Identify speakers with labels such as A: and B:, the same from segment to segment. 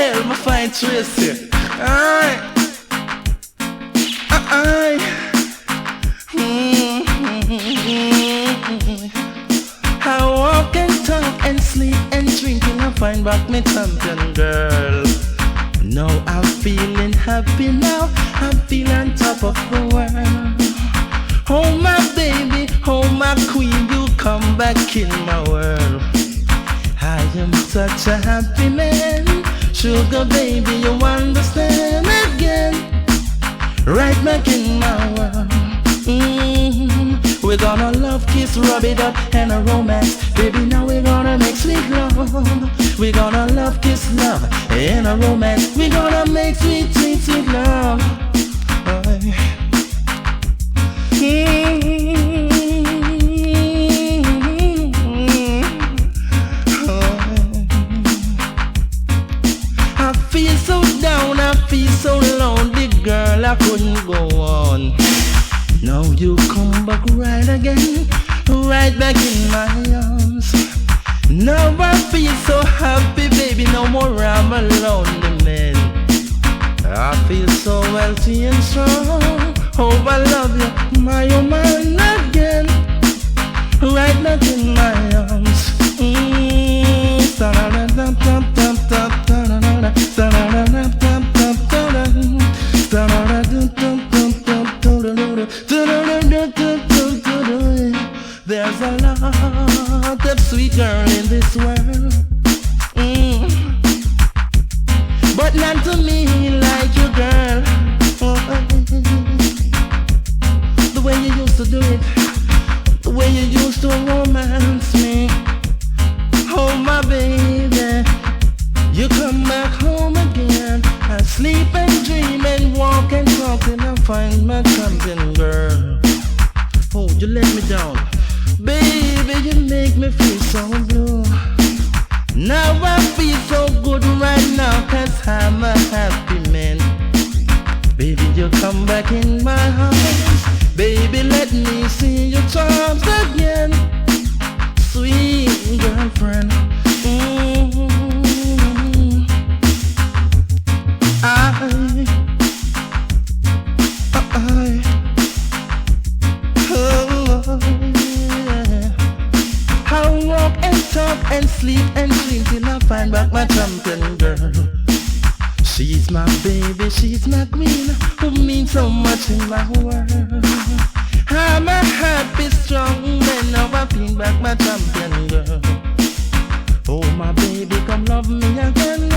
A: Hell, my fine Tracy. Aye. Aye. I walk and talk and sleep and drink and I find back my champion girl. Now I'm feeling happy now. I feel on top of the world. Oh my baby, oh my queen, you come back in my world. I am such a happy man. Sugar baby, you understand again. Right back in my world. We're gonna love, kiss, rub it up, and a romance. Baby, now we're gonna make sweet love. We're gonna love, kiss, love, and a romance. We're gonna make sweet, sweet, sweet love. I feel so down, I feel so lonely, girl, I couldn't go on. Now you come back right again, right back in my arms. Now I feel so happy, baby, no more I'm a lonely man. I feel so healthy and strong. Oh, I love you, my oh man, again. Right back in my arms. There's a lot of sweet girl in this world, but not to me like you, girl. The way you used to do it, the way you used to romance me. Oh my baby, you come back home again. I sleep and dream and walk and talk and I find my champion girl. Oh, you let me down, baby, you make me feel so blue. Now I feel so good right now, 'cause I'm a happy man. Baby, you come back in my house. Baby, let me see your charms again. Sweet girlfriend. I walk and talk and sleep and dream till I find back my champion girl. She's my baby, she's my queen, who means so much in my world. I'm a happy, strong man, now I feel back my champion girl. Oh my baby, come love me again.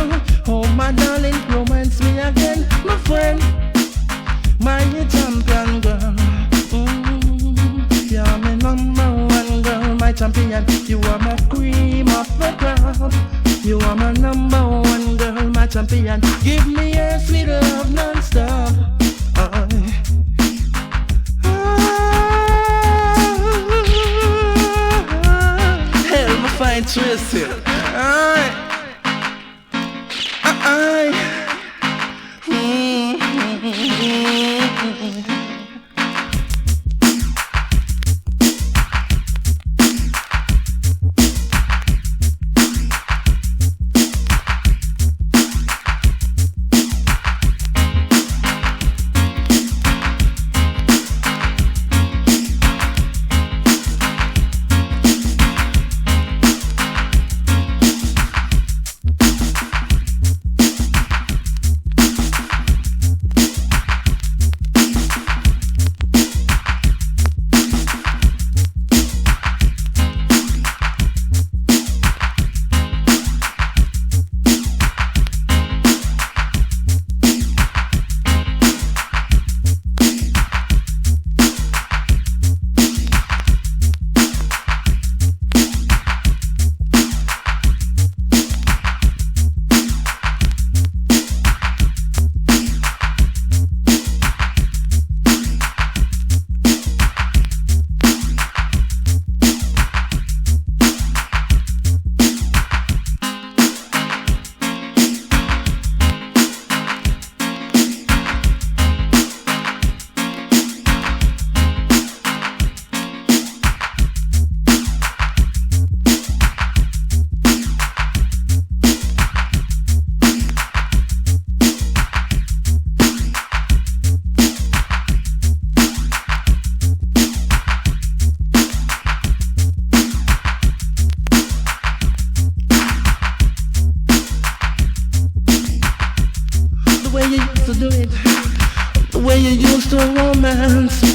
A: Oh my darling, romance me again, my friend, my champion girl. You're my number one girl, my champion. You are my cream of the crop. You are my number one girl, my champion. Give me your sweet love non-stop. Hell, my fine Tracy. Aye. Aye. do it. The way you used to romance